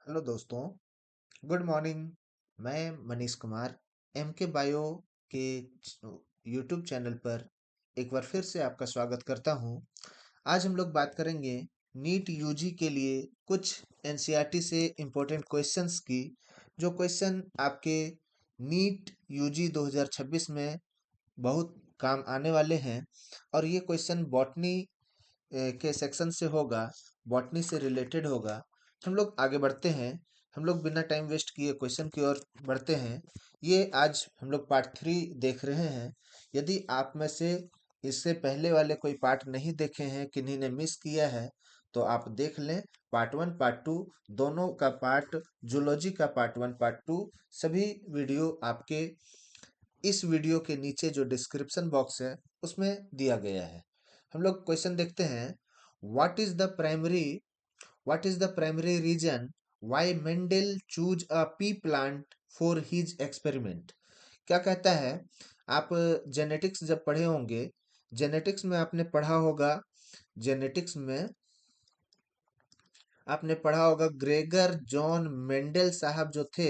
Hello दोस्तों, good morning. मैं Manish Kumar M के बायो के यूट्यूब चैनल पर एक बार फिर से आपका स्वागत करता हूं। आज हम लोग बात करेंगे नीट यूजी के लिए कुछ एनसीईआरटी से इम्पोर्टेंट क्वेश्चंस की, जो क्वेश्चन आपके नीट यूजी 2026 में बहुत काम आने वाले हैं। और ये क्वेश्चन बॉटनी के सेक्शन से होगा, बॉटनी से रिलेटेड होगा। हम लोग आगे बढ़ते हैं। हम लोग बिना टाइम वेस्ट किए क्वेश्चन की ओर बढ़ते हैं। ये आज हम लोग पार्ट 3 देख रहे हैं। यदि आप में से इससे पहले वाले कोई पार्ट नहीं देखे हैं, किन्हीं ने मिस किया है, तो आप देख लें। पार्ट 1 पार्ट 2 दोनों का पार्ट, जूलॉजी का पार्ट 1 पार्ट 2 सभी वीडियो आपके इस वीडियो के नीचे जो डिस्क्रिप्शन बॉक्स है उसमें दिया गया है। हम लोग क्वेश्चन देखते हैं। What is the primary what is the primary reason why Mendel choose a pea plant for his experiment? क्या कहता है? आप जेनेटिक्स जब पढ़े होंगे, जेनेटिक्स में आपने पढ़ा होगा, जेनेटिक्स में आपने पढ़ा होगा ग्रेगर जॉन मेंडल साहब जो थे,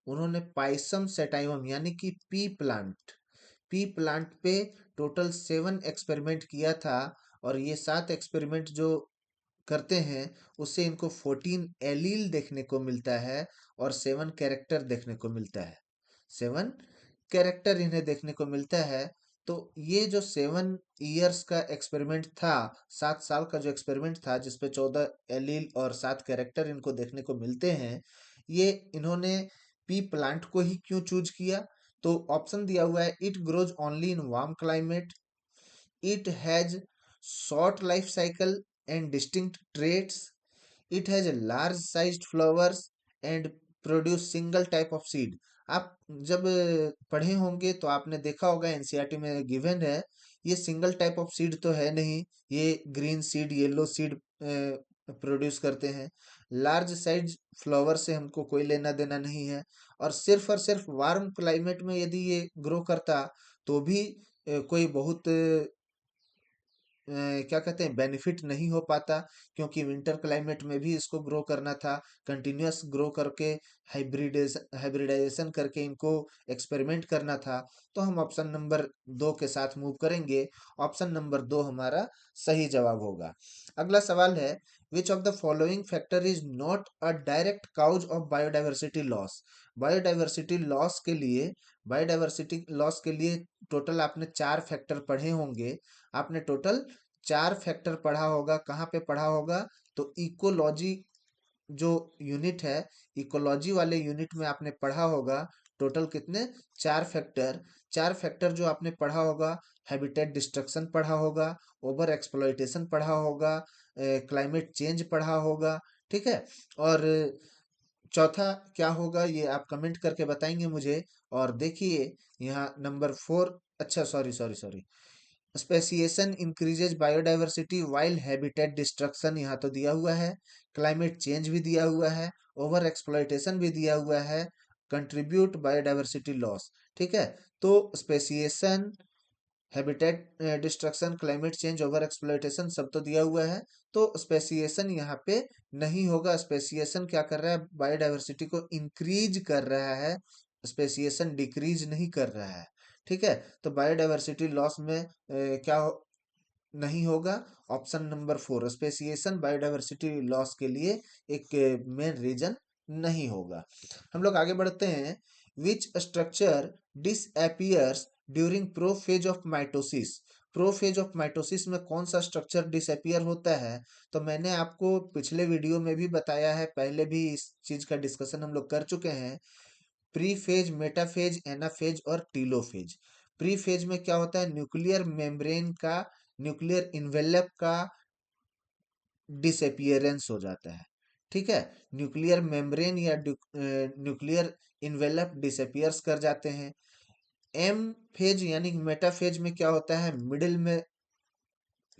उन्होंने पाइसम सेटाइवम यानी कि पी प्लांट पे टोटल 7 एक्सपेरिमेंट किया था। और ये 7 एक्सपेरिमेंट जो करते हैं उससे इनको 14 एलील देखने को मिलता है और 7 कैरेक्टर देखने को मिलता है। 7 कैरेक्टर इन्हें देखने को मिलता है। तो ये जो 7 ईयर्स का एक्सपेरिमेंट था, 7 साल का जो एक्सपेरिमेंट था जिसपे 14 एलील और 7 कैरेक्टर इनको देखने को मिलते हैं, ये इन्होंने पी प्लांट को ही क्यों चूज किया? तो ऑप्शन दिया हुआ है, it grows only in warm climate, it has short life cycle and distinct traits, it has a large sized flowers and produce single type of seed। आप जब पढ़े होंगे तो आपने देखा होगा, एनसीईआरटी में गिवन है। ये सिंगल टाइप ऑफ सीड तो है नहीं, ये green seed, yellow seed produce करते हैं। लार्ज साइज फ्लावर से हमको कोई लेना देना नहीं है। और सिर्फ वार्म क्लाइमेट में यदि ये ग्रो करता तो भी कोई बहुत क्या कहते हैं, बेनिफिट नहीं हो पाता, क्योंकि विंटर क्लाइमेट में भी इसको ग्रो करना था। कंटिन्यूअस ग्रो करके हाइब्रिडाइजेशन करके इनको एक्सपेरिमेंट करना था। तो हम ऑप्शन नंबर 2 के साथ मूव करेंगे। ऑप्शन नंबर 2 हमारा सही जवाब होगा। अगला सवाल है, which of the following factor is not a direct cause of biodiversity loss? Biodiversity loss के लिए बायोडाइवर्सिटी लॉस के लिए टोटल आपने 4 फैक्टर पढ़े होंगे। आपने टोटल 4 फैक्टर पढ़ा होगा। कहाँ पे पढ़ा होगा? तो इकोलॉजी जो यूनिट है, इकोलॉजी वाले यूनिट में आपने पढ़ा होगा। टोटल कितने? 4 फैक्टर। 4 फैक्टर जो आपने पढ़ा होगा, हैबिटेट डिस्ट्रक्शन पढ़ा होगा, ओवर एक्सप्लॉइटेशन पढ़ा होगा, क्लाइमेट चेंज पढ़ा होगा। ठीक है। और चौथा क्या होगा ये आप कमेंट करके बताएंगे मुझे। और देखिए यहाँ नंबर 4, अच्छा sorry sorry sorry, speciation increases biodiversity while habitat destruction यहाँ तो दिया हुआ है, क्लाइमेट चेंज भी दिया हुआ है, ओवर एक्सप्लॉइटेशन भी दिया हुआ है, कंट्रीब्यूट बायोडाइवर्सिटी लॉस। ठीक है। तो speciation, habitat destruction, climate change, over exploitation सब तो दिया हुआ है। तो स्पेसिएशन यहाँ पे नहीं होगा। स्पेसिएशन क्या कर रहा है? बायोडाइवर्सिटी को इंक्रीज कर रहा है, स्पेसिएशन डिक्रीज नहीं कर रहा है। ठीक है। तो बायोडाइवर्सिटी लॉस में नहीं होगा। Option number 4 speciation biodiversity loss के लिए एक मेन रीजन नहीं होगा। हम लोग आगे बढ़ते हैं। Which structure disappears during prophase of mitosis? Prophase of mitosis में कौन सा स्ट्रक्चर डिसअपियर होता है? तो मैंने आपको पिछले वीडियो में भी बताया है, पहले भी इस चीज का डिस्कशन हम लोग कर चुके हैं। प्रीफेज, मेटाफेज, एनाफेज और टीलोफेज। प्रीफेज में क्या होता है? न्यूक्लियर मेम्ब्रेन का, न्यूक्लियर इन्वेलप का डिसअपियरेंस हो जाता है। ठीक है। न्यूक्लियर मेम्ब्रेन या न्यूक्लियर इन्वेलप डिसअपियर्स कर जाते हैं। एम फेज यानी मेटाफेज में क्या होता है? मिडिल में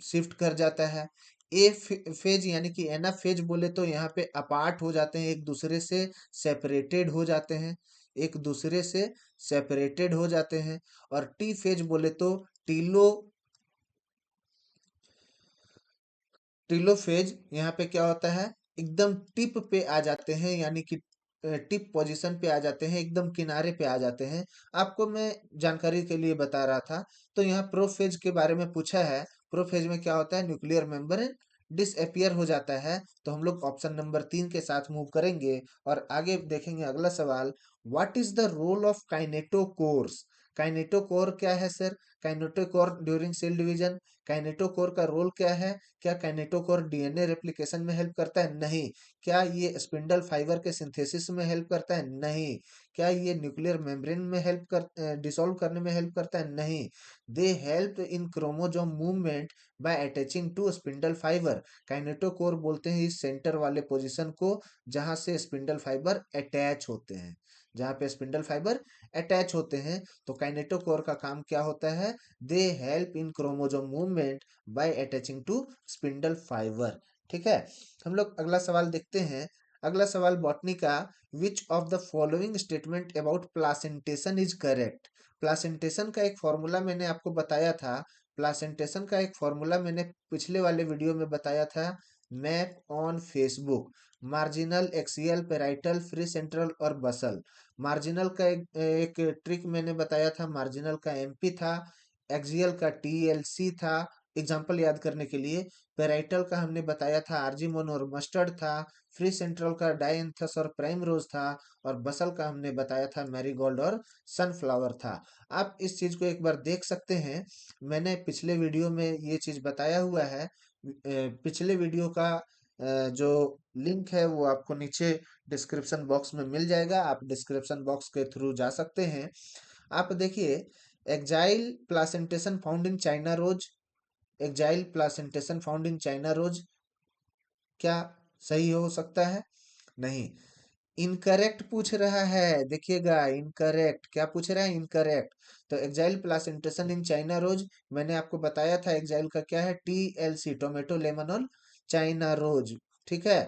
शिफ्ट कर जाता है। फेज यानी कि एना फेज बोले तो यहाँ पे अपार्ट हो जाते हैं, एक दूसरे से सेपरेटेड हो जाते हैं, एक दूसरे से सेपरेटेड हो जाते हैं। और टी फेज बोले तो टीलोफेज यहाँ पे क्या होता है? एकदम टिप पे आ जाते हैं, यानी कि टिप पोजीशन पे आ जाते हैं, एकदम किनारे पे आ जाते हैं। आपको मैं जानकारी के लिए बता रहा था। तो यहाँ प्रोफेज के बारे में पूछा है। प्रोफेज में क्या होता है, न्यूक्लियर मेम्ब्रेन डिसअपियर हो जाता है। तो हम लोग ऑप्शन नंबर 3 के साथ मूव करेंगे और आगे देखेंगे अगला सवाल। What is the role of kinetochores? Kinetochore क्या है sir? Kinetochore during cell division, kinetochore का रोल क्या है? क्या काइनेटोकोर डीएनए रेप्लिकेशन में हेल्प करता है? नहीं। क्या ये स्पिंडल फाइबर के सिंथेसिस में हेल्प करता है? नहीं। क्या ये न्यूक्लियर मेम्ब्रेन में हेल्प कर डिसॉल्व करने में हेल्प करता है? नहीं। They help in chromosome movement by attaching to spindle fibre. Kinetochore बोलते हैं इस सेंटर वाले पोजीशन को जहां से स्पिंडल फाइबर अटैच होते हैं, जहां पे स्पिंडल फाइबर अटैच होते हैं। तो काइनेटोकोर का काम क्या होता है? They help in chromosome movement by attaching to spindle fibre. ठीक है, हम लोग अगला सवाल देखते हैं। अगला सवाल बॉटनी का। विच of the following statement about placentation is correct? Placentation का एक फॉर्मूला मैंने आपको बताया था। प्लासेंटेशन का एक फॉर्मूला मैंने पिछले वाले वीडियो में बताया था। Map on Facebook. Marginal, axial, parietal, free central और बसल। मार्जिनल का एक ट्रिक मैंने बताया था। मार्जिनल का एमपी था, एक्सियल का टीएलसी था, एग्जाम्पल याद करने के लिए। पेराइटल का हमने बताया था आर्जिमोन और मस्टर्ड था। फ्री सेंट्रल का डायंथस और प्राइम रोज था। और बसल का हमने बताया था मैरीगोल्ड और सनफ्लावर था। आप इस चीज को एक बार देख सकते हैं। मैंने पिछले वीडियो में ये चीज बताया हुआ है। पिछले वीडियो का जो लिंक है वो आपको नीचे डिस्क्रिप्शन बॉक्स में मिल जाएगा। आप डिस्क्रिप्शन बॉक्स के थ्रू जा सकते हैं। आप देखिए, axile placentation found in China rose. Axile placentation found in China rose क्या सही हो सकता है? नहीं। इनकरेक्ट पूछ रहा है, देखिएगा इनकरेक्ट क्या पूछ रहा है, इनकरेक्ट। तो एक्जाइल प्लासेंटेशन इन चाइना रोज, मैंने आपको बताया था एक्जाइल का क्या है, टीएलसी, टोमेटो लेमन और चाइना रोज। ठीक है।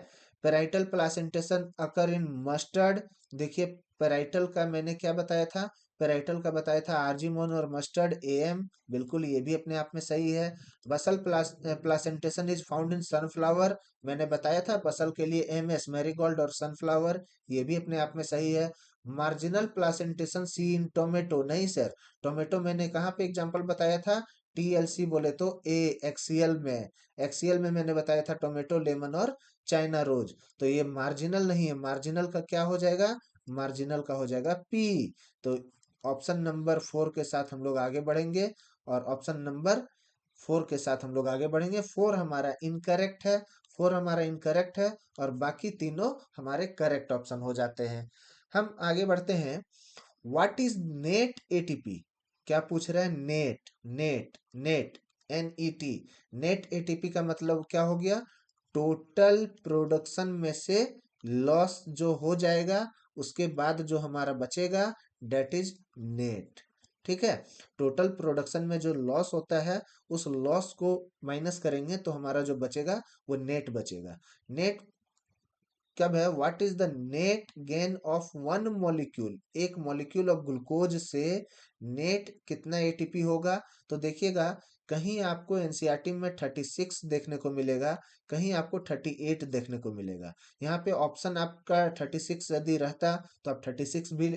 Parietal placentation occur in mustard. देखिए, पेराइटल का मैंने क्या बताया था, पेराइटल का बताया था आर्जिमोन और मस्टर्ड एएम, बिल्कुल ये भी अपने आप में सही है। Basal placentation is found in sunflower, मैंने बताया था बसल के लिए एमएस, मैरीगोल्ड और सनफ्लावर, ये भी अपने आप में सही है। मार्जिनल प्लासेंटेशन सी इन टोमेटो, नहीं सर। टोमेटो मैंने कहाँ पे एग्जांपल बताया था? टीएलसी बोले तो ए, एक्सीएल में। एक्सीएल में मैंने बताया था टोमेटो, लेमन और चाइना रोज। तो ये मार्जिनल नहीं है। मार्जिनल का क्या हो जाएगा? मार्जिनल का हो जाएगा पी। तो ऑप्शन नंबर 4 के साथ हम लोग आगे बढ़ेंगे। और ऑप्शन नंबर 4 के साथ हम लोग आगे बढ़ेंगे। 4 हमारा इनकरेक्ट है। 4 हमारा इनकरेक्ट है और बाकी तीनों हमारे करेक्ट ऑप्शन हो जाते हैं। हम आगे बढ़ते हैं। What is net ATP? क्या पूछ रहा है? Net, net, net, NET. Net ATP का मतलब क्या हो गया? टोटल प्रोडक्शन में से लॉस जो हो जाएगा उसके बाद जो हमारा बचेगा, डेट इज नेट। ठीक है। टोटल प्रोडक्शन में जो लॉस होता है उस लॉस को माइनस करेंगे तो हमारा जो बचेगा वो नेट बचेगा। नेट कब है? What is the net gain of one molecule? एक मॉलिक्यूल ऑफ ग्लूकोज से नेट कितना एटीपी होगा? तो देखिएगा, कहीं आपको एनसीईआरटी में 36 देखने को मिलेगा, कहीं आपको 38 देखने को मिलेगा। यहाँ पे ऑप्शन आपका 36 यदि रहता तो आप 36 भी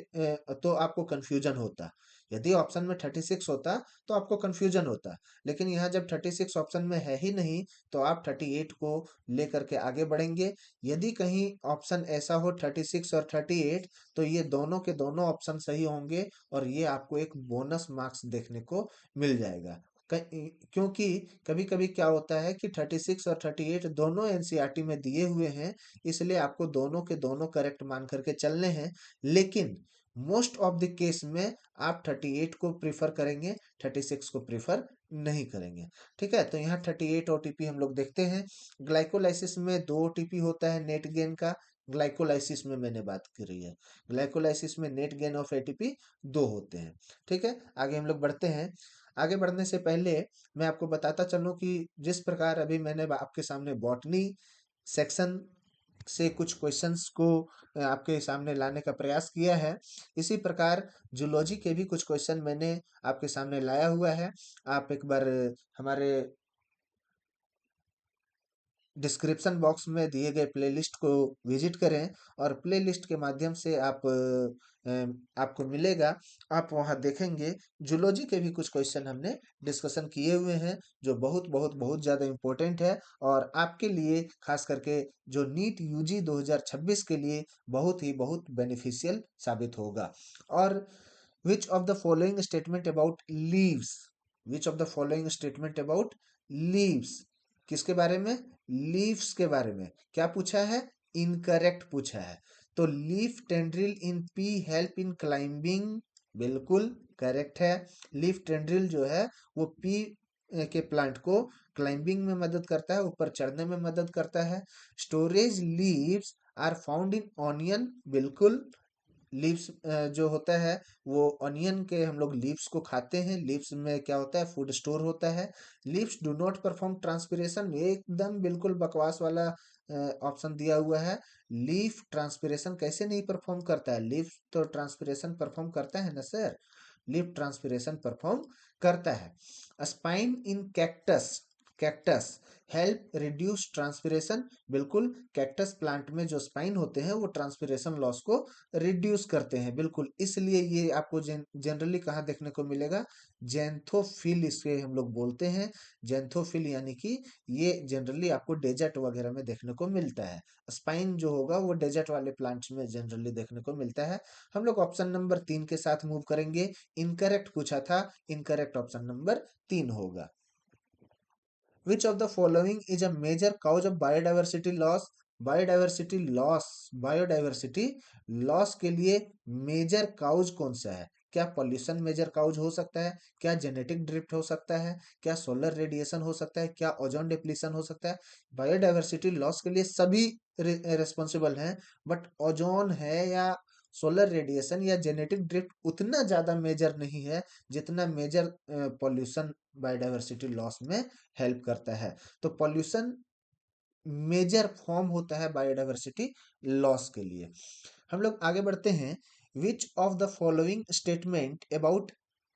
तो आपको कंफ्यूजन होता। यदि ऑप्शन में 36 होता तो आपको कंफ्यूजन होता। लेकिन यहाँ जब 36 ऑप्शन में है ही नहीं तो आप 38 को लेकर के आगे बढ़ेंगे। यदि कहीं ऑप्शन ऐसा हो 36 और 38, तो ये दोनों के दोनों ऑप्शन सही होंगे और ये आपको एक बोनस मार्क्स देखने को मिल जाएगा। क्योंकि कभी कभी क्या होता है कि 36 और 38 दोनों एनसीईआरटी में दिए हुए हैं, इसलिए आपको दोनों के दोनों करेक्ट मान करके चलने हैं। लेकिन मोस्ट ऑफ द केस में आप 38 को प्रिफर करेंगे, 36 को प्रिफर नहीं करेंगे। ठीक है। तो यहाँ 38 ओटीपी हम लोग देखते हैं। ग्लाइकोलाइसिस में 2 ओटीपी होता है नेट गेन का। ग्लाइकोलाइसिस में मैंने बात करी है। ग्लाइकोलाइसिस में नेट गेन ऑफ एटीपी 2 होते हैं। ठीक है। आगे हम लोग बढ़ते हैं। आगे बढ़ने से पहले मैं आपको बताता चलूं कि जिस प्रकार अभी मैंने आपके सामने बॉटनी सेक्शन से कुछ क्वेश्चंस को आपके सामने लाने का प्रयास किया है, इसी प्रकार जूलॉजी के भी कुछ क्वेश्चन मैंने आपके सामने लाया हुआ है। आप एक बार हमारे डिस्क्रिप्शन बॉक्स में दिए गए प्लेलिस्ट को विजिट करें और प्लेलिस्ट के माध्यम से आपको मिलेगा। आप वहाँ देखेंगे जूलॉजी के भी कुछ क्वेश्चन हमने डिस्कशन किए हुए हैं, जो बहुत बहुत बहुत ज़्यादा इम्पोर्टेंट है और आपके लिए खास करके जो नीट यूजी 2026 के लिए बहुत ही बहुत बेनिफिशियल साबित होगा। और विच of the following statement about leaves, which of the following statement about leaves, किसके बारे में? लीव्स के बारे में क्या पूछा है? इनकरेक्ट पूछा है। तो leaf tendril in P help in climbing, बिल्कुल करेक्ट है। लीफ टेंड्रिल जो है वो पी के प्लांट को क्लाइंबिंग में मदद करता है, ऊपर चढ़ने में मदद करता है। Storage leaves are found in onion, बिल्कुल। लीव्स जो होता है वो ऑनियन के हम लोग लीव्स को खाते हैं, लीव्स में क्या होता है? फूड स्टोर होता है। Leaves do not perform transpiration, एकदम बिल्कुल बकवास वाला ऑप्शन दिया हुआ है। लीफ ट्रांसपिरेशन कैसे नहीं परफॉर्म करता है? लीफ तो ट्रांसपिरेशन परफॉर्म करता है ना सर, लीफ ट्रांसपिरेशन परफॉर्म करता है। Spine in cactus, cactus help reduce transpiration, बिल्कुल। कैक्टस प्लांट में जो स्पाइन होते हैं वो ट्रांसपिरेशन लॉस को रिड्यूस करते हैं, बिल्कुल। इसलिए ये आपको जनरली कहाँ देखने को मिलेगा? जेंथोफिल इसके हम लोग बोलते हैं, जेंथोफिल, यानी कि ये जनरली आपको डेजर्ट वगैरह में देखने को मिलता है। स्पाइन जो होगा वो डेजर्ट वाले प्लांट्स में जनरली देखने को मिलता है। हम लोग ऑप्शन नंबर 3 के साथ मूव करेंगे। इनकरेक्ट पूछा था, इनकरेक्ट ऑप्शन नंबर 3 होगा। Which of the following is a major cause of biodiversity loss? Biodiversity loss, biodiversity loss के लिए मेजर काउज कौन सा है? क्या पॉल्यूशन मेजर काउज हो सकता है? क्या जेनेटिक ड्रिफ्ट हो सकता है? क्या सोलर रेडिएशन हो सकता है? क्या ओजोन डिप्लीशन हो सकता है? बायोडाइवर्सिटी लॉस के लिए सभी रिस्पॉन्सिबल हैं, बट ओजोन है या सोलर रेडिएशन या जेनेटिक ड्रिफ्ट उतना ज्यादा मेजर नहीं है जितना मेजर पॉल्यूशन बायोडाइवर्सिटी लॉस में हेल्प करता है। तो पॉल्यूशन मेजर फॉर्म होता है बायोडाइवर्सिटी लॉस के लिए। हम लोग आगे बढ़ते हैं। Which of the following statement about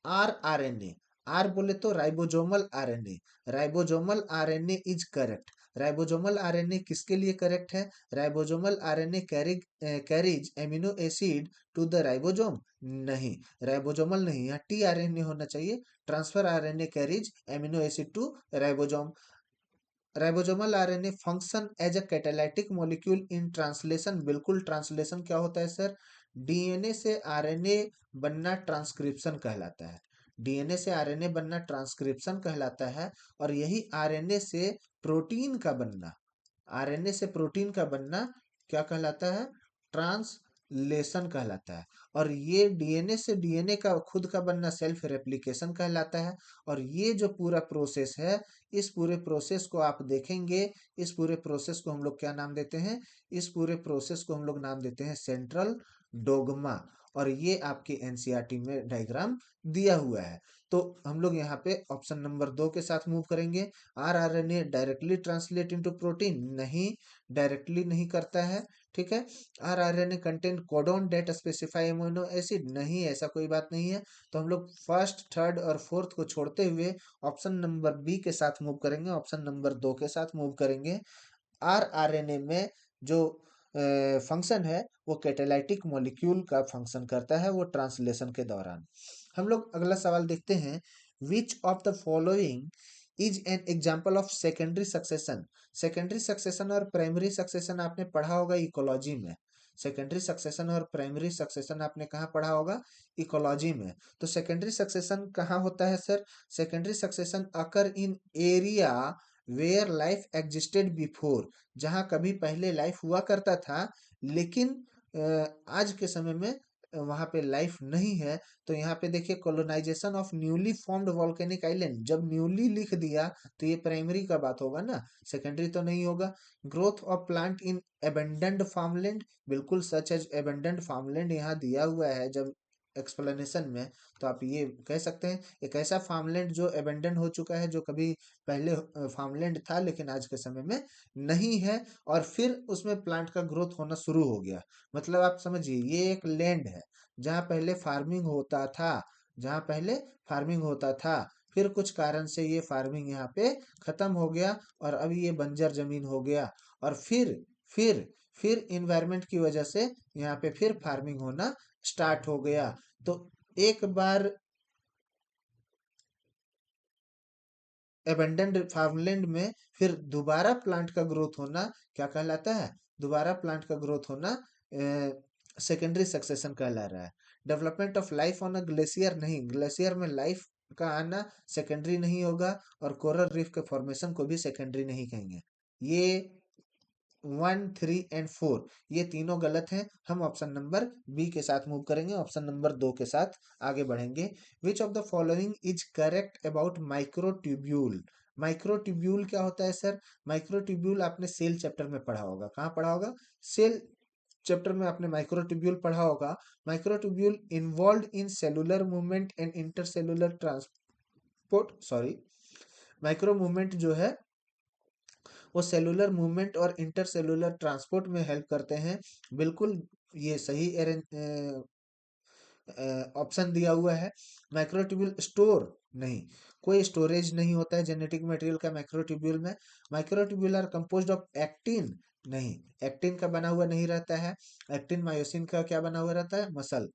R R N A, R बोले तो ribosomal RNA, ribosomal RNA is correct. Ribosomal RNA किसके लिए करेक्ट है? Ribosomal RNA carries amino acid to the ribosome, नहीं, राइबोजोमल नहीं, यहाँ टी आरएनए होना चाहिए। Transfer RNA carries amino acid to ribosome. Ribosomal RNA function as a catalytic molecule in translation, बिल्कुल। Translation क्या होता है सर? डीएनए से आरएनए बनना ट्रांसक्रिप्शन कहलाता है। डीएनए से आरएनए बनना ट्रांसक्रिप्शन कहलाता है, और यही आरएनए से प्रोटीन का बनना, आरएनए से प्रोटीन का बनना क्या कहलाता है? ट्रांसलेशन कहलाता है। और ये डीएनए से डीएनए का खुद का बनना सेल्फ रेप्लिकेशन कहलाता है। और ये जो पूरा प्रोसेस है, इस पूरे प्रोसेस को आप देखेंगे, इस पूरे प्रोसेस को हम लोग क्या नाम देते हैं? इस पूरे प्रोसेस को हम लोग नाम देते हैं सेंट्रल डोग्मा। और ये आपके एनसीईआरटी में डायग्राम दिया हुआ है। तो हम लोग यहाँ पे ऑप्शन नंबर 2 के साथ मूव करेंगे। RRNA directly translate into protein, नहीं, डायरेक्टली नहीं करता है, ठीक है। RRNA contain codon that specify amino acid, नहीं, ऐसा कोई बात नहीं है। तो हम लोग फर्स्ट, थर्ड और फोर्थ को छोड़ते हुए ऑप्शन नंबर बी के साथ मूव करेंगे, ऑप्शन नंबर 2 के साथ मूव करेंगे। आरआरएनए में जो फंक्शन है वो कैटालाइटिक मॉलिक्यूल का फंक्शन करता है, वो ट्रांसलेशन के दौरान। हम लोग अगला सवाल देखते हैं। Which of the following is an example of secondary succession? Secondary succession और प्राइमरी सक्सेशन आपने पढ़ा होगा इकोलॉजी में। सेकेंडरी सक्सेशन और प्राइमरी सक्सेशन आपने कहाँ पढ़ा होगा? इकोलॉजी में। तो सेकेंडरी सक्सेशन कहाँ होता है sir? Secondary succession occur in area where life existed before, जहाँ कभी पहले लाइफ हुआ करता था, लेकिन आज के समय में वहां पे लाइफ नहीं है। तो यहाँ पे देखिए, colonisation of newly formed volcanic island, जब न्यूली लिख दिया तो ये प्राइमरी का बात होगा ना, सेकेंडरी तो नहीं होगा। Growth of plant in abandoned farmland, बिल्कुल सच एज एबेंडेंड फार्मलैंड यहाँ दिया हुआ है जब एक्सप्लेनेशन में, तो आप ये कह सकते हैं एक ऐसा फार्मलैंड जो एबेंडन हो चुका है, जो कभी पहले फार्मलैंड था लेकिन आज के समय में नहीं है, और फिर उसमें प्लांट का ग्रोथ होना शुरू हो गया। मतलब आप समझिए, ये एक लैंड है जहाँ पहले फार्मिंग होता था, जहाँ पहले फार्मिंग होता था, फिर कुछ कारण से ये फार्मिंग यहाँ पे खत्म हो गया और अभी ये बंजर जमीन हो गया। और फिर फिर इन्वायरमेंट की वजह से यहाँ पे फिर फार्मिंग होना स्टार्ट हो गया। तो एक बार एबंडेंड फार्मलैंड में फिर दोबारा प्लांट का ग्रोथ होना क्या कहलाता है? दोबारा प्लांट का ग्रोथ होना सेकेंडरी सक्सेशन कहला रहा है। Development of life on a glacier नहीं, ग्लेशियर में लाइफ का आना सेकेंडरी नहीं होगा और कोरल रीफ के फॉर्मेशन को भी सेकेंडरी नहीं कहेंगे। ये 1, 3 एंड 4 ये तीनों गलत हैं। हम ऑप्शन नंबर बी के साथ मूव करेंगे, ऑप्शन नंबर 2 के साथ आगे बढ़ेंगे। विच of the following is correct about microtubule? Microtubule क्या होता है सर? माइक्रोट्यूब्यूल आपने सेल चैप्टर में पढ़ा होगा। कहाँ पढ़ा होगा? सेल चैप्टर में आपने माइक्रोट्यूब्यूल पढ़ा होगा। Microtubule involve in cellular movement and intercellular transport, sorry, micro movement जो है वो सेलुलर मूवमेंट और इंटरसेलुलर ट्रांसपोर्ट में हेल्प करते हैं। बिल्कुल ये सही ऑप्शन दिया हुआ है। माइक्रोट्यूब्यूल स्टोर नहीं, कोई स्टोरेज नहीं होता है जेनेटिक मटेरियल का माइक्रोट्यूब्यूल में। Microtubule are composed of actin नहीं, एक्टिन का बना हुआ नहीं रहता है। एक्टिन मायोसिन का क्या बना हुआ रहता है? Muscle.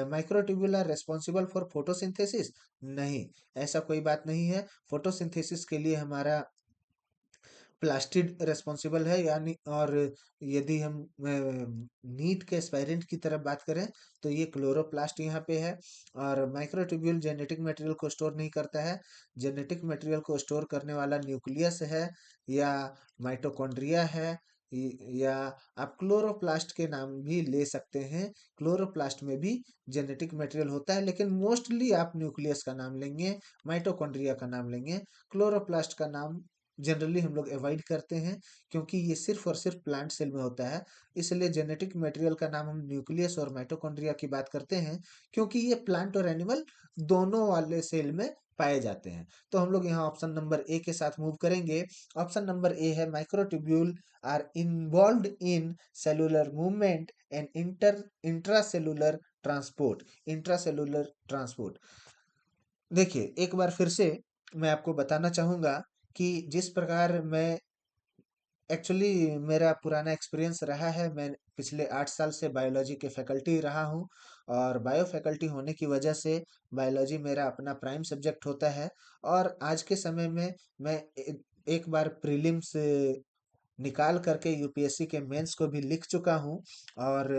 Microtubule are responsible for photosynthesis नहीं, ऐसा कोई बात नहीं है। फोटोसिंथेसिस के लिए हमारा प्लास्टिड रेस्पॉन्सिबल है, यानी और यदि हम नीट के एस्पायरेंट की तरफ बात करें तो ये क्लोरोप्लास्ट यहाँ पे है। और माइक्रोट्यूब्यूल जेनेटिक मटेरियल को स्टोर नहीं करता है। जेनेटिक मटेरियल को स्टोर करने वाला न्यूक्लियस है या माइटोकॉन्ड्रिया है, या आप क्लोरोप्लास्ट के नाम भी ले सकते हैं। क्लोरोप्लास्ट में भी जेनेटिक मटेरियल होता है, लेकिन मोस्टली आप न्यूक्लियस का नाम लेंगे, माइटोकॉन्ड्रिया का नाम लेंगे। क्लोरोप्लास्ट का नाम जनरली हम लोग अवॉइड करते हैं क्योंकि ये सिर्फ और सिर्फ प्लांट सेल में होता है। इसलिए जेनेटिक मटेरियल का नाम हम न्यूक्लियस और माइटोकॉन्ड्रिया की बात करते हैं क्योंकि ये प्लांट और एनिमल दोनों वाले सेल में पाए जाते हैं। तो हम लोग यहाँ ऑप्शन नंबर ए के साथ मूव करेंगे। ऑप्शन नंबर ए है microtubule are involved in cellular movement and intracellular transport. Intracellular transport, देखिए एक बार फिर से मैं आपको बताना चाहूंगा कि जिस प्रकार मैं एक्चुअली मेरा पुराना एक्सपीरियंस रहा है, मैं पिछले 8 साल से बायोलॉजी के फैकल्टी रहा हूँ और बायो फैकल्टी होने की वजह से बायोलॉजी मेरा अपना प्राइम सब्जेक्ट होता है। और आज के समय में मैं एक बार प्रीलिम्स निकाल करके यूपीएससी के मेंस को भी लिख चुका हूँ और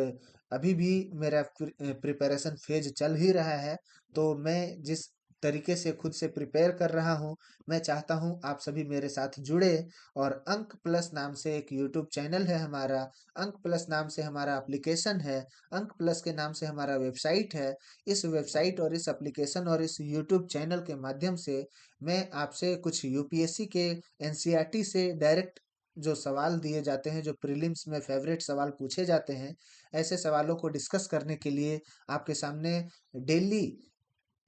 अभी भी मेरा प्रिपरेशन फेज चल ही रहा है। तो मैं जिस तरीके से खुद से प्रिपेयर कर रहा हूँ, मैं चाहता हूँ आप सभी मेरे साथ जुड़े। और अंक प्लस नाम से एक यूट्यूब चैनल है हमारा, अंक प्लस नाम से हमारा एप्लीकेशन है, अंक प्लस के नाम से हमारा वेबसाइट है। इस वेबसाइट और इस एप्लीकेशन और इस यूट्यूब चैनल के माध्यम से मैं आपसे कुछ यूपीएससी के एनसीईआरटी से डायरेक्ट जो सवाल दिए जाते हैं, जो प्रीलिम्स में फेवरेट सवाल पूछे जाते हैं, ऐसे सवालों को डिस्कस करने के लिए आपके सामने डेली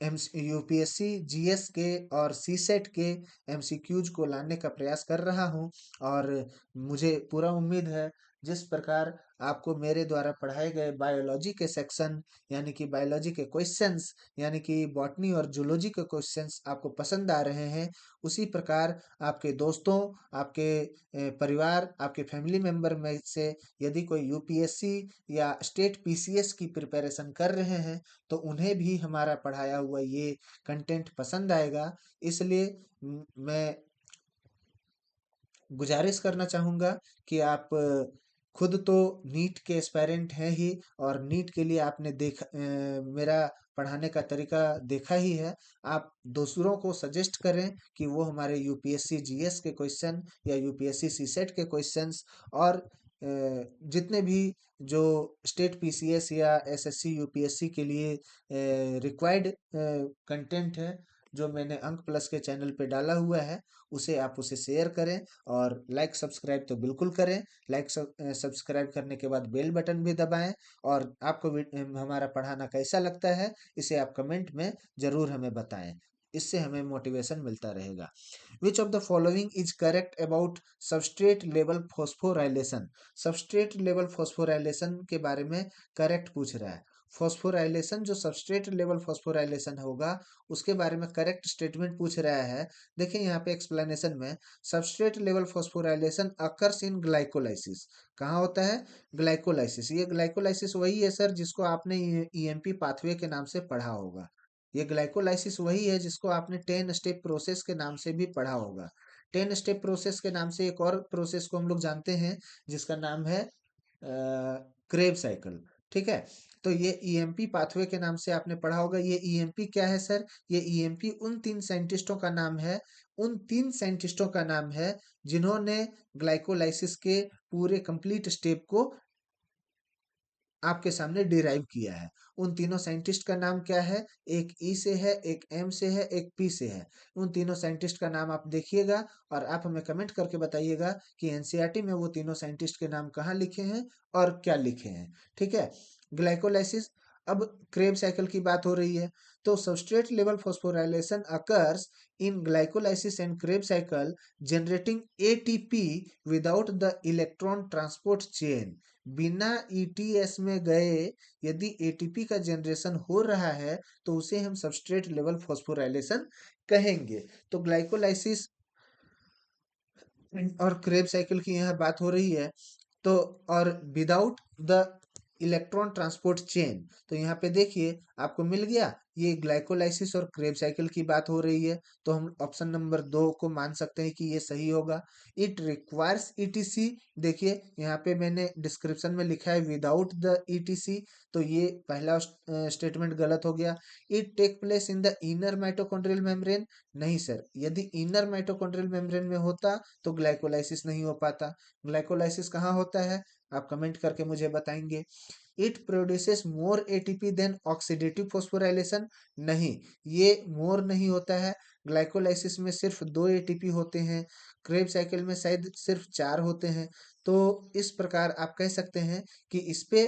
एम यूपीएससी जीएस के और सीसेट के एमसीक्यूज को लाने का प्रयास कर रहा हूं। और मुझे पूरा उम्मीद है जिस प्रकार आपको मेरे द्वारा पढ़ाए गए बायोलॉजी के सेक्शन यानी कि बायोलॉजी के क्वेश्चंस यानी कि बॉटनी और जूलॉजी के क्वेश्चंस आपको पसंद आ रहे हैं, उसी प्रकार आपके दोस्तों, आपके परिवार, आपके फैमिली मेंबर में से यदि कोई यूपीएससी या स्टेट पीसीएस की प्रिपरेशन कर रहे हैं तो उन्हें भी हमारा पढ़ाया हुआ ये कंटेंट पसंद आएगा। इसलिए मैं गुजारिश करना चाहूँगा कि आप खुद तो नीट के एस्पायरेंट हैं ही और नीट के लिए आपने मेरा पढ़ाने का तरीका देखा ही है। आप दूसरों को सजेस्ट करें कि वो हमारे यूपीएससी जीएस के क्वेश्चन या यूपीएससी सीसेट के क्वेश्चंस और जितने भी जो स्टेट पीसीएस या एसएससी यूपीएससी के लिए रिक्वायर्ड कंटेंट है जो मैंने अंक प्लस के चैनल पे डाला हुआ है, उसे आप उसे शेयर करें और लाइक सब्सक्राइब तो बिल्कुल करें। लाइक सब्सक्राइब करने के बाद बेल बटन भी दबाएं। और आपको हमारा पढ़ाना कैसा लगता है इसे आप कमेंट में जरूर हमें बताएं, इससे हमें मोटिवेशन मिलता रहेगा। विच of the following is correct about substrate level phosphorylation? Substrate level phosphorylation के बारे में करेक्ट पूछ रहा है। फॉस्फोराइलेशन जो सबस्ट्रेट लेवल फॉस्फोराइलेशन होगा उसके बारे में करेक्ट स्टेटमेंट पूछ रहा है। देखिए यहाँ पे एक्सप्लेनेशन में, substrate level phosphorylation occurs in glycolysis. कहाँ होता है? ग्लाइकोलाइसिस। ये ग्लाइकोलाइसिस वही है सर जिसको आपने ईएमपी पाथवे के नाम से पढ़ा होगा। ये ग्लाइकोलाइसिस वही है जिसको आपने 10 स्टेप प्रोसेस के नाम से भी पढ़ा होगा। 10 स्टेप प्रोसेस के नाम से एक और प्रोसेस को हम लोग जानते हैं जिसका नाम है क्रेब साइकिल। ठीक है, तो ये ईएमपी पाथवे के नाम से आपने पढ़ा होगा। ये ईएमपी क्या है सर? ये ईएमपी उन तीन साइंटिस्टों का नाम है, उन तीन साइंटिस्टों का नाम है जिन्होंने ग्लाइकोलाइसिस के पूरे कंप्लीट स्टेप को आपके सामने डिराइव किया है। उन तीनों साइंटिस्ट का नाम क्या है? एक ई से है, एक एम से है, एक पी से है। उन तीनों साइंटिस्ट का नाम आप देखिएगा और आप हमें कमेंट करके बताइएगा कि एनसीईआरटी में वो तीनों साइंटिस्ट के नाम कहाँ लिखे हैं और क्या लिखे हैं। ठीक है, ग्लाइकोलाइसिस। अब क्रेब साइकिल की बात हो रही है, तो substrate level phosphorylation occurs in glycolysis and Krebs cycle generating ATP without the electron transport chain. बिना ईटीएस में गए यदि एटीपी का जनरेशन हो रहा है तो उसे हम सबस्ट्रेट लेवल फॉस्फोराइलेशन कहेंगे। तो ग्लाइकोलाइसिस और क्रेब साइकिल की यहाँ बात हो रही है, तो और without the electron transport chain, तो यहाँ पे देखिए आपको मिल गया, ये ग्लाइकोलाइसिस और क्रेब साइकिल की बात हो रही है, तो हम ऑप्शन नंबर 2 को मान सकते हैं कि ये सही होगा। इट रिक्वायर्स ईटीसी, देखिए यहाँ पे मैंने डिस्क्रिप्शन में लिखा है विदाउट द ईटीसी, तो ये पहला स्टेटमेंट गलत हो गया। It take place in the inner mitochondrial membrane, नहीं सर, यदि इनर माइटोकॉन्ड्रियल मेम्ब्रेन में होता तो ग्लाइकोलाइसिस नहीं हो पाता। ग्लाइकोलाइसिस कहाँ होता है? आप कमेंट करके मुझे बताएंगे। It produces more ATP than oxidative phosphorylation, नहीं, ये मोर नहीं होता है। ग्लाइकोलाइसिस में सिर्फ 2 एटीपी होते हैं, क्रेब साइकिल में शायद सिर्फ 4 होते हैं। तो इस प्रकार आप कह सकते हैं कि इस पे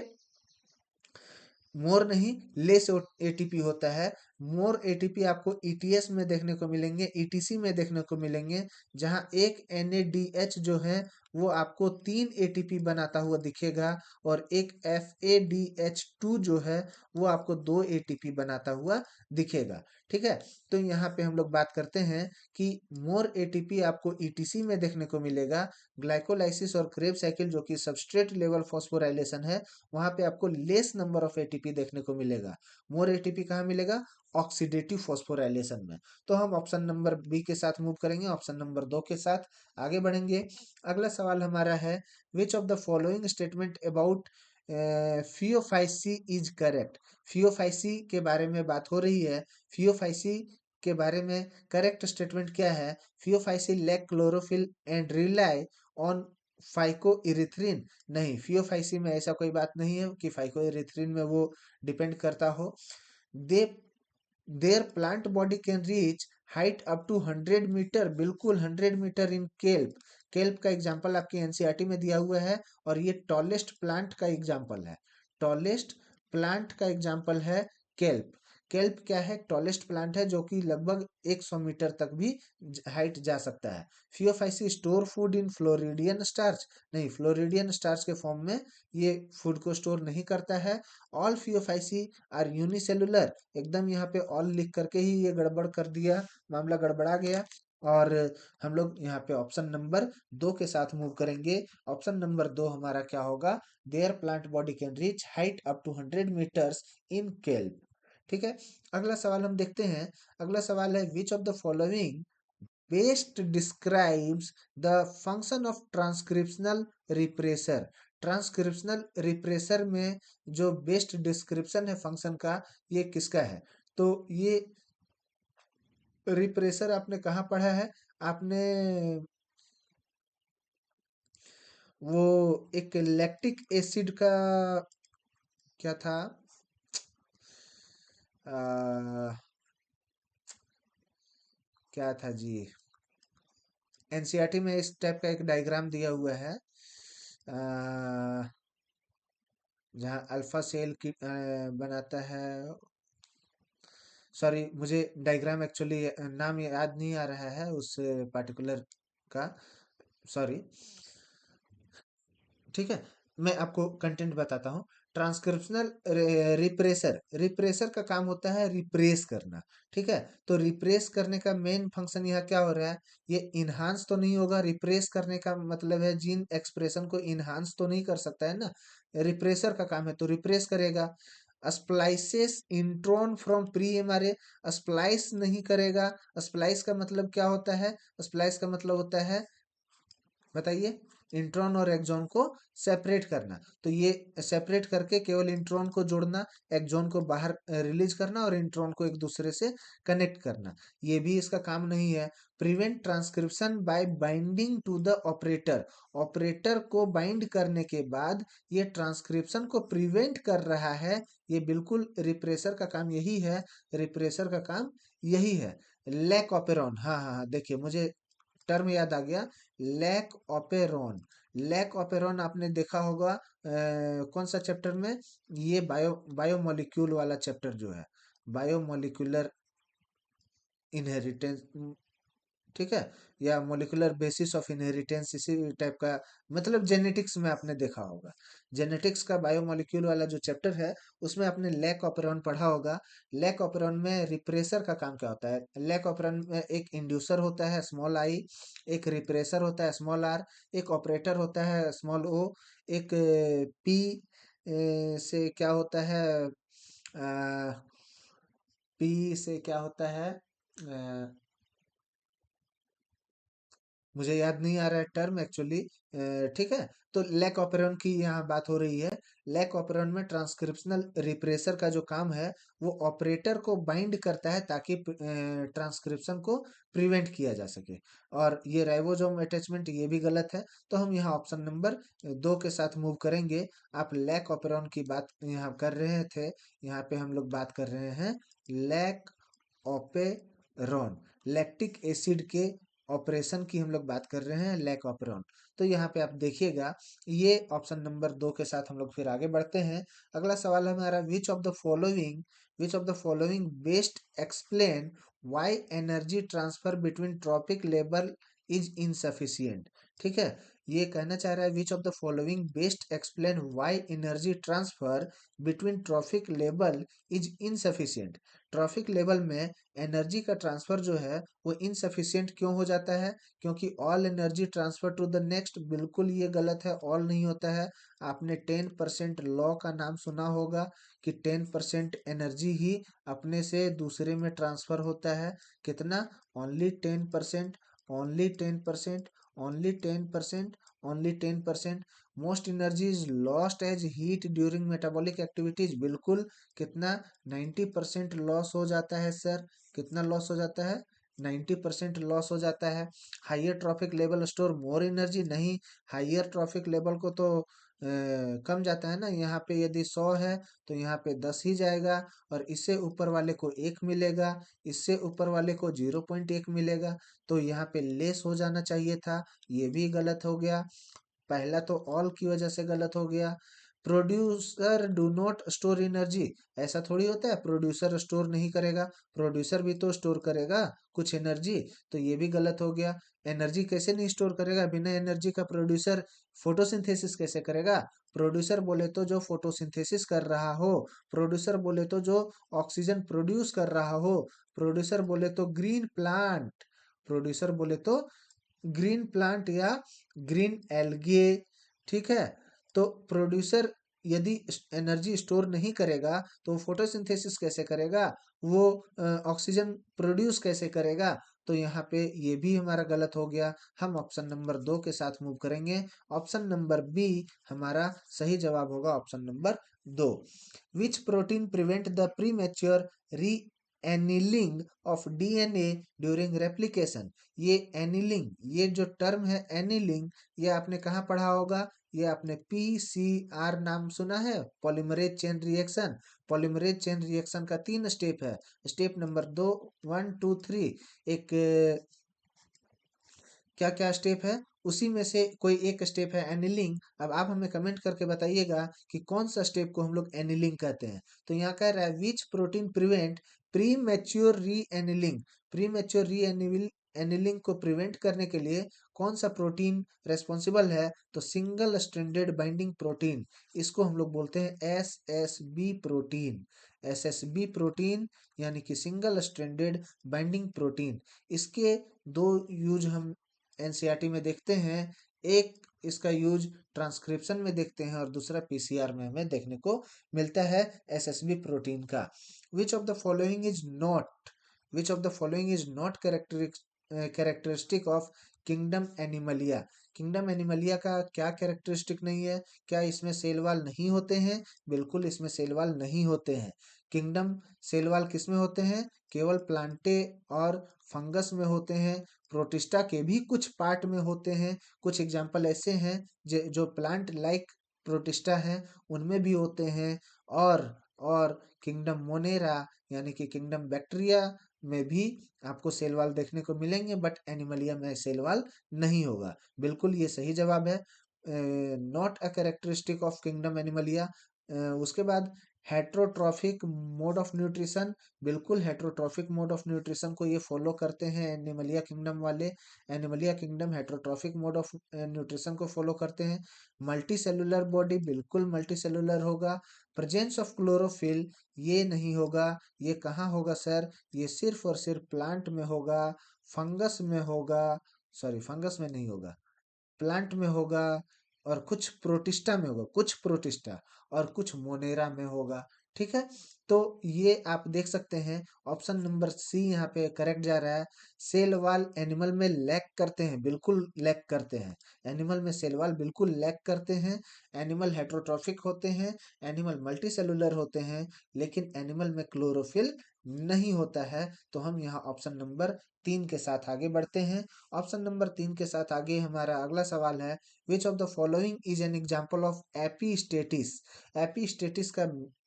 मोर नहीं, लेस एटीपी होता है। मोर एटीपी आपको ईटीएस में देखने को मिलेंगे, ईटीसी में देखने को मिलेंगे, जहां एक एनएडीएच जो है वो आपको 3 एटीपी बनाता हुआ दिखेगा और एक FADH2 जो है वो आपको 2 एटीपी बनाता हुआ दिखेगा। ठीक है, तो यहाँ पे हम लोग बात करते हैं कि मोर एटीपी आपको ईटीसी में देखने को मिलेगा। ग्लाइकोलाइसिस और क्रेब साइकिल जो कि सबस्ट्रेट लेवल फॉस्फोराइलेशन है, वहां पे आपको लेस नंबर ऑफ एटीपी देखने को मिलेगा। मोर एटीपी कहाँ मिलेगा? ऑक्सीडेटिव फॉस्फोराइलेशन में। तो हम ऑप्शन नंबर बी के साथ मूव करेंगे, ऑप्शन नंबर 2 के साथ आगे बढ़ेंगे। अगला सवाल हमारा है, which of the following statement about Phaeophyceae is correct. Phaeophyceae के बारे में बात हो रही है, फियोफाइसी के बारे में करेक्ट स्टेटमेंट क्या है? Phaeophyceae lack chlorophyll and rely on phycoerythrin, नहीं, फियोफाइसी में ऐसा कोई बात नहीं है कि फाइकोइरिथ्रिन में वो डिपेंड करता हो। They their plant body can reach height up to 100 metre, बिल्कुल 100 मीटर इन केल्प। केल्प का एग्जाम्पल आपके एनसीईआरटी में दिया हुआ है और ये टॉलेस्ट प्लांट का एग्जाम्पल है। टॉलेस्ट प्लांट का एग्जाम्पल है केल्प। केल्प क्या है? टॉलेस्ट प्लांट है जो कि लगभग 100 मीटर तक भी हाइट जा सकता है। Phaeophyceae store food in floridean starch, नहीं, फ्लोरिडियन स्टार्च के फॉर्म में ये फूड को स्टोर नहीं करता है। ऑल फियोफाइसी आर यूनिसेलुलर, एकदम यहाँ पे ऑल लिख करके ही ये गड़बड़ कर दिया, मामला गड़बड़ा गया। और हम लोग यहाँ पे ऑप्शन नंबर 2 के साथ मूव करेंगे। ऑप्शन नंबर 2 हमारा क्या होगा? Their plant body can reach height up to 100 metres in kelp. ठीक है, अगला सवाल हम देखते हैं। अगला सवाल है, which of the following best describes the function of transcriptional repressor. Transcriptional repressor में जो बेस्ट डिस्क्रिप्शन है फंक्शन का, ये किसका है? तो ये रिप्रेसर आपने कहाँ पढ़ा है? आपने वो एक लैक्टिक एसिड का क्या था, आ, क्या था जी, एनसीईआरटी में इस टाइप का एक डायग्राम दिया हुआ है, जहाँ अल्फा सेल की बनाता है। सॉरी, मुझे डायग्राम एक्चुअली नाम याद नहीं आ रहा है उस पार्टिकुलर का, सॉरी। ठीक है, मैं आपको कंटेंट बताता हूँ। ट्रांसक्रिप्शनल रिप्रेसर, रिप्रेसर का काम होता है रिप्रेस करना। ठीक है, तो रिप्रेस करने का मेन फंक्शन यहाँ क्या हो रहा है, ये इनहांस तो नहीं होगा। रिप्रेस करने का मतलब है जीन एक्सप्रेशन को इनहांस तो नहीं कर सकता है ना, रिप्रेसर का काम है तो रिप्रेस करेगा। Splices intron from pre MRA, splice नहीं करेगा। स्प्लाइस का मतलब क्या होता है, स्प्लाइस का मतलब होता है, बताइए, इंट्रॉन और एक्सॉन को सेपरेट करना। तो ये सेपरेट करके केवल इंट्रॉन को जोड़ना, एक्सॉन को बाहर रिलीज करना और इंट्रॉन को एक दूसरे से कनेक्ट करना, ये भी इसका काम नहीं है। Prevent transcription by binding to the operator, operator को बाइंड करने के बाद ये ट्रांसक्रिप्शन को प्रिवेंट कर रहा है, ये बिल्कुल रिप्रेसर का काम यही है, रिप्रेसर का काम यही है। लैक ऑपेरॉन, हाँ हाँ हाँ, देखिए मुझे टर्म याद आ गया, लैक ऑपेरॉन। लैक ऑपेरॉन आपने देखा होगा कौन सा चैप्टर में, ये बायोमोलिक्यूल वाला चैप्टर जो है, बायोमोलिकुलर इनहेरिटेंस, ठीक है, या मोलिकुलर बेसिस ऑफ इनहेरिटेंस, इसी टाइप का, मतलब जेनेटिक्स में आपने देखा होगा। जेनेटिक्स का बायोमोलिक्यूल वाला जो चैप्टर है उसमें आपने लैक ऑपेरॉन पढ़ा होगा। लैक ऑपेरॉन में रिप्रेसर का काम क्या होता है, लैक ऑपेरॉन में एक इंड्यूसर होता है स्मॉल आई, एक रिप्रेसर होता है स्मॉल आर, एक ऑपरेटर होता है स्मॉल ओ, एक पी से क्या होता है, पी से क्या होता है, मुझे याद नहीं आ रहा है टर्म एक्चुअली। ठीक है, तो लैक ऑपेरॉन की यहाँ बात हो रही है। लैक ऑपेरॉन में ट्रांसक्रिप्शनल रिप्रेसर का जो काम है वो ऑपरेटर को बाइंड करता है ताकि ट्रांसक्रिप्शन को प्रिवेंट किया जा सके। और ये राइबोसोम अटैचमेंट ये भी गलत है, तो हम यहाँ ऑप्शन नंबर 2 के साथ मूव करेंगे। आप लैक ऑपेरॉन की बात यहाँ कर रहे थे, यहाँ पे हम लोग बात कर रहे हैं लैक ऑपेरॉन, लैक्टिक एसिड के ऑपरेशन की हम लोग बात कर रहे हैं, लैक ऑपेरॉन। तो यहाँ पे आप देखिएगा, ये ऑप्शन नंबर 2 के साथ हम लोग फिर आगे बढ़ते हैं। अगला सवाल हमारा, which of the following best explain why energy transfer between trophic level is insufficient. ठीक है, ये कहना चाह रहा है which of the following best explain why energy transfer between trophic level is insufficient. Trophic level में एनर्जी का transfer जो है वो इनसफिशिएंट क्यों हो जाता है, क्योंकि all energy transfer to the next, बिल्कुल ये गलत है, ऑल नहीं होता है। आपने 10% लॉ का नाम सुना होगा कि 10% एनर्जी ही अपने से दूसरे में ट्रांसफर होता है। कितना, only 10%, only 10%, only 10%, only 10%। Most energy is lost as heat during metabolic activities, बिल्कुल, कितना, 90% लॉस हो जाता है सर। कितना लॉस हो जाता है, 90% लॉस हो जाता है। Higher trophic level store more energy, नहीं, हाइयर ट्रॉफिक लेवल को तो कम जाता है ना, यहाँ पे यदि 100 है तो यहाँ पे 10 ही जाएगा, और इससे ऊपर वाले को 1 मिलेगा, इससे ऊपर वाले को 0.1 मिलेगा, तो यहाँ पे लेस हो जाना चाहिए था, ये भी गलत हो गया। पहला तो ऑल की वजह से गलत हो गया। Producer do not store energy, ऐसा थोड़ी होता है, प्रोड्यूसर स्टोर नहीं करेगा, प्रोड्यूसर भी तो स्टोर करेगा कुछ एनर्जी, तो ये भी गलत हो गया। एनर्जी कैसे नहीं स्टोर करेगा, बिना एनर्जी का प्रोड्यूसर फोटोसिंथेसिस कैसे करेगा। प्रोड्यूसर बोले तो जो फोटोसिंथेसिस कर रहा हो, प्रोड्यूसर बोले तो जो ऑक्सीजन प्रोड्यूस कर रहा हो, प्रोड्यूसर बोले तो ग्रीन प्लांट, प्रोड्यूसर बोले तो ग्रीन प्लांट या ग्रीन एल्गे। ठीक है, तो प्रोड्यूसर यदि एनर्जी स्टोर नहीं करेगा तो फोटोसिंथेसिस कैसे करेगा, वो ऑक्सीजन प्रोड्यूस कैसे करेगा। तो यहाँ पे ये भी हमारा गलत हो गया। हम ऑप्शन नंबर 2 के साथ मूव करेंगे। ऑप्शन नंबर बी हमारा सही जवाब होगा, option number 2। Which protein prevent the premature reannealing of DNA during replication. ये एनिलिंग, ये जो टर्म है एनिलिंग, ये आपने कहाँ पढ़ा होगा, ये आपने पीसीआर नाम सुना है, polymerase chain reaction. Polymerase chain reaction का 3 स्टेप है, स्टेप नंबर 2, 1 2 3। एक क्या क्या स्टेप है, उसी में से कोई एक स्टेप है एनिलिंग। अब आप हमें कमेंट करके बताइएगा कि कौन सा स्टेप को हम लोग एनिलिंग कहते हैं। तो यहाँ कह रहा है विच प्रोटीन प्रिवेंट प्री मैच्योर री एनिलिंग, प्री मैच्योर री एनीलिंग को प्रिवेंट करने के लिए कौन सा प्रोटीन रेस्पॉन्सिबल है, तो सिंगल स्ट्रैंडेड बाइंडिंग प्रोटीन, इसको हम लोग बोलते हैं एसएसबी प्रोटीन। एसएसबी प्रोटीन यानी कि सिंगल स्ट्रैंडेड बाइंडिंग प्रोटीन। इसके दो यूज हम एनसीईआरटी में देखते हैं। एक इसका यूज ट्रांसक्रिप्शन में देखते हैं और दूसरा पीसीआर में हमें देखने को मिलता है एसएसबी प्रोटीन का। विच of the following is not which of the following is not characteristic of kingdom Animalia. Kingdom Animalia का क्या कैरेक्टरिस्टिक नहीं है? क्या इसमें सेल वाल नहीं होते हैं? बिल्कुल इसमें सेल वाल नहीं होते हैं। किंगडम सेल वाल किस में होते हैं? केवल प्लांटे और फंगस में होते हैं। प्रोटिस्टा के भी कुछ पार्ट में होते हैं। कुछ एग्जाम्पल ऐसे हैं जो प्लांट लाइक प्रोटिस्टा हैं उनमें भी होते हैं। और किंगडम मोनेरा यानी कि किंगडम बैक्टीरिया में भी आपको सेल वाल देखने को मिलेंगे, बट एनिमलिया में सेल वाल नहीं होगा। बिल्कुल ये सही जवाब है, not a characteristic of kingdom Animalia. उसके बाद हेट्रोट्रॉफिक मोड ऑफ न्यूट्रिशन, बिल्कुल हेट्रोट्रॉफिक मोड ऑफ न्यूट्रिशन को ये फॉलो करते हैं एनिमलिया किंगडम वाले। Animalia kingdom heterotrophic mode of nutrition को फॉलो करते हैं। मल्टी सेलुलर बॉडी, बिल्कुल मल्टी सेलुलर होगा। प्रेजेंस ऑफ क्लोरोफिल, ये नहीं होगा। ये कहाँ होगा सर? ये सिर्फ और सिर्फ प्लांट में होगा, फंगस में होगा, सॉरी फंगस में नहीं होगा, प्लांट में होगा, और कुछ प्रोटिस्टा में होगा, कुछ प्रोटिस्टा और कुछ मोनेरा में होगा। ठीक है, तो ये आप देख सकते हैं ऑप्शन नंबर सी यहाँ पे करेक्ट जा रहा है। सेल वाल एनिमल में लैक करते हैं, बिल्कुल लैक करते हैं। एनिमल में सेल वाल बिल्कुल लैक करते हैं। एनिमल हेट्रोट्रॉफिक होते हैं, एनिमल मल्टी सेलुलर होते हैं, लेकिन एनिमल में क्लोरोफिल नहीं होता है। तो हम यहाँ ऑप्शन नंबर 3 के साथ आगे बढ़ते हैं। ऑप्शन नंबर 3 के साथ आगे हमारा अगला सवाल है, which of the following is an example of epistasis. Epistasis का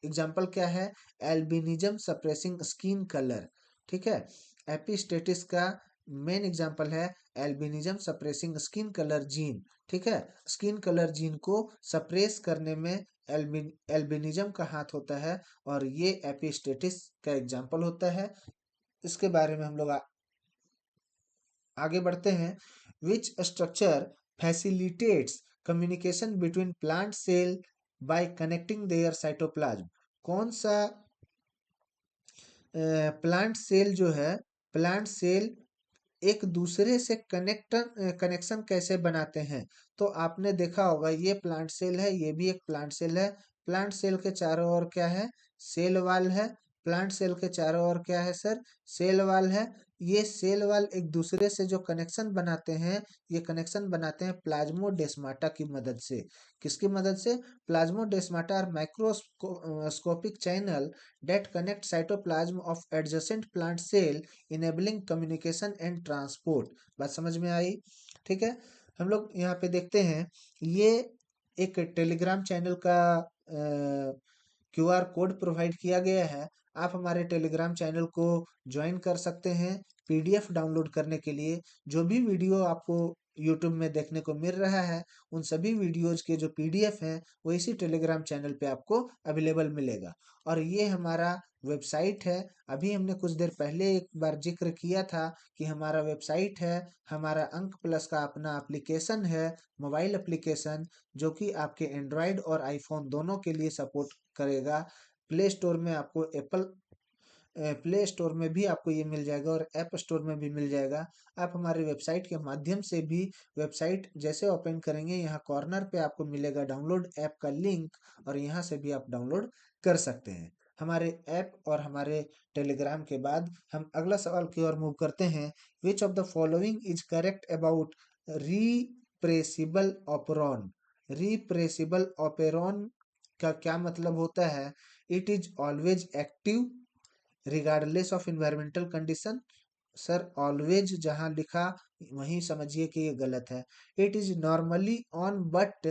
एग्जाम्पल क्या है? Albinism suppressing skin colour. ठीक है, एपीस्टेटिस का मेन एग्जाम्पल है albinism suppressing skin colour gene. ठीक है, स्किन कलर जीन को सप्रेस करने में एल्बिनिज्म का हाथ होता है और ये एपीस्टेटिस का एग्जाम्पल होता है। इसके बारे में हम लोग आगे बढ़ते हैं। Which structure facilitates communication between plant cell by connecting their cytoplasm. कौन सा प्लांट सेल जो है, प्लांट सेल एक दूसरे से कनेक्शन कैसे बनाते हैं? तो आपने देखा होगा ये प्लांट सेल है, ये भी एक प्लांट सेल है। प्लांट सेल के चारों ओर क्या है? सेल वाल है। प्लांट सेल के चारों ओर क्या है सर? सेल वाल है। ये सेल वाल एक दूसरे से जो कनेक्शन बनाते हैं, ये कनेक्शन बनाते हैं प्लाज्मोडेस्माटा की मदद से। किसकी मदद से? प्लाज्मोडेस्माटा और microscopic channel that connect cytoplasm of adjacent plant cell enabling communication and transport। बात समझ में आई? ठीक है, हम लोग यहाँ पे देखते हैं ये एक टेलीग्राम चैनल का क्यूआर कोड प्रोवाइड किया गया है। आप हमारे टेलीग्राम चैनल को ज्वाइन कर सकते हैं पीडीएफ डाउनलोड करने के लिए। जो भी वीडियो आपको यूट्यूब में देखने को मिल रहा है, उन सभी वीडियोज के जो पीडीएफ हैं वो इसी टेलीग्राम चैनल पे आपको अवेलेबल मिलेगा। और ये हमारा वेबसाइट है। अभी हमने कुछ देर पहले एक बार जिक्र किया था कि हमारा वेबसाइट है, हमारा अंक प्लस का अपना एप्लीकेशन है, मोबाइल एप्लीकेशन, जो कि आपके एंड्रॉयड और आईफोन दोनों के लिए सपोर्ट करेगा। प्ले स्टोर में आपको प्ले स्टोर में भी आपको ये मिल जाएगा और ऐप स्टोर में भी मिल जाएगा। आप हमारे वेबसाइट के माध्यम से भी, वेबसाइट जैसे ओपन करेंगे यहाँ कॉर्नर पे आपको मिलेगा डाउनलोड ऐप का लिंक, और यहाँ से भी आप डाउनलोड कर सकते हैं हमारे ऐप और हमारे टेलीग्राम के बाद हम अगला सवाल की ओर मूव करते हैं। Which of the following is correct about repressible operon. Repressible operon का क्या मतलब होता है? It is always active regardless of environmental condition. Sir always जहां लिखा वहीं समझिए कि ये गलत है। It is normally on but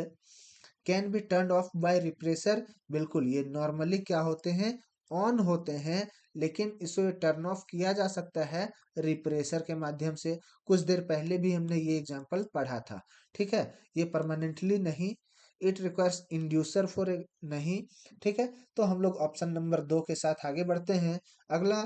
can be turn off by repressor. बिल्कुल ये नॉर्मली क्या होते हैं? ऑन होते हैं, लेकिन इसे टर्न ऑफ किया जा सकता है रिप्रेसर के माध्यम से। कुछ देर पहले भी हमने ये एग्जांपल पढ़ा था। ठीक है, ये परमानेंटली नहीं, इट रिक्वायर्स इंड्यूसर फॉर नहीं। ठीक है, तो हम लोग ऑप्शन नंबर 2 के साथ आगे बढ़ते हैं। अगला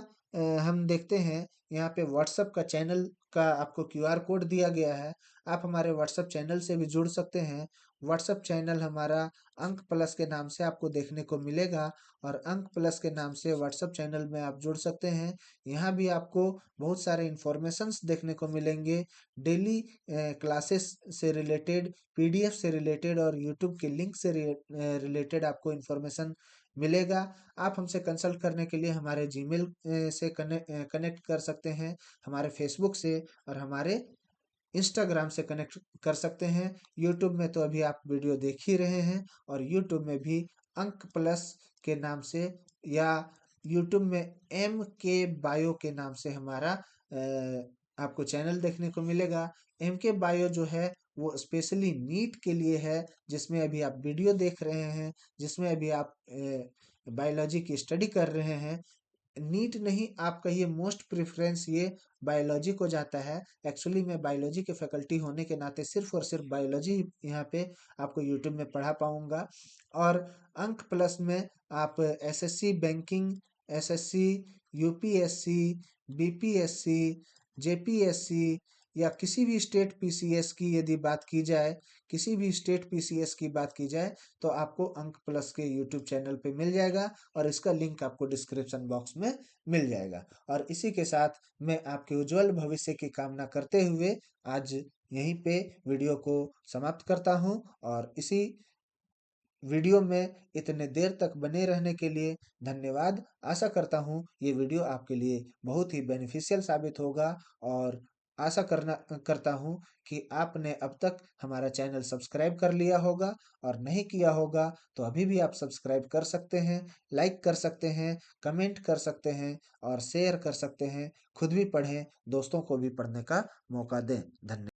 हम देखते हैं यहाँ पे व्हाट्सएप का चैनल का आपको क्यूआर कोड दिया गया है। आप हमारे व्हाट्सएप चैनल से भी जुड़ सकते हैं। व्हाट्सएप चैनल हमारा अंक प्लस के नाम से आपको देखने को मिलेगा और अंक प्लस के नाम से व्हाट्सएप चैनल में आप जुड़ सकते हैं। यहाँ भी आपको बहुत सारे इन्फॉर्मेशंस देखने को मिलेंगे। डेली क्लासेस से रिलेटेड, पीडीएफ से रिलेटेड और यूट्यूब के लिंक से रिलेटेड आपको इन्फॉर्मेशन मिलेगा। आप हमसे कंसल्ट करने के लिए हमारे जीमेल से कनेक्ट कर सकते हैं, हमारे फेसबुक से और हमारे इंस्टाग्राम से कनेक्ट कर सकते हैं। यूट्यूब में तो अभी आप वीडियो देख ही रहे हैं और यूट्यूब में भी अंक प्लस के नाम से या यूट्यूब में एम के बायो के नाम से हमारा आपको चैनल देखने को मिलेगा। एम के बायो जो है वो स्पेशली नीट के लिए है, जिसमें अभी आप वीडियो देख रहे हैं, जिसमें अभी आप बायोलॉजी की स्टडी कर रहे हैं। नीट नहीं, आप कहिए मोस्ट प्रेफरेंस ये बायोलॉजी को जाता है। एक्चुअली मैं बायोलॉजी के फैकल्टी होने के नाते सिर्फ और सिर्फ बायोलॉजी यहाँ पे आपको यूट्यूब में पढ़ा पाऊंगा। और अंक प्लस में आप SSC banking, SSC, UPSC, BPSC, JPSC या किसी भी स्टेट पीसीएस की यदि बात की जाए, किसी भी स्टेट पीसीएस की बात की जाए, तो आपको अंक प्लस के यूट्यूब चैनल पे मिल जाएगा और इसका लिंक आपको डिस्क्रिप्शन बॉक्स में मिल जाएगा। और इसी के साथ मैं आपके उज्जवल भविष्य की कामना करते हुए आज यहीं पे वीडियो को समाप्त करता हूँ। और इसी वीडियो में इतने देर तक बने रहने के लिए धन्यवाद। आशा करता हूँ ये वीडियो आपके लिए बहुत ही बेनिफिशियल साबित होगा और आशा करता हूँ कि आपने अब तक हमारा चैनल सब्सक्राइब कर लिया होगा और नहीं किया होगा तो अभी भी आप सब्सक्राइब कर सकते हैं, लाइक कर सकते हैं, कमेंट कर सकते हैं और शेयर कर सकते हैं। खुद भी पढ़ें, दोस्तों को भी पढ़ने का मौका दें। धन्यवाद।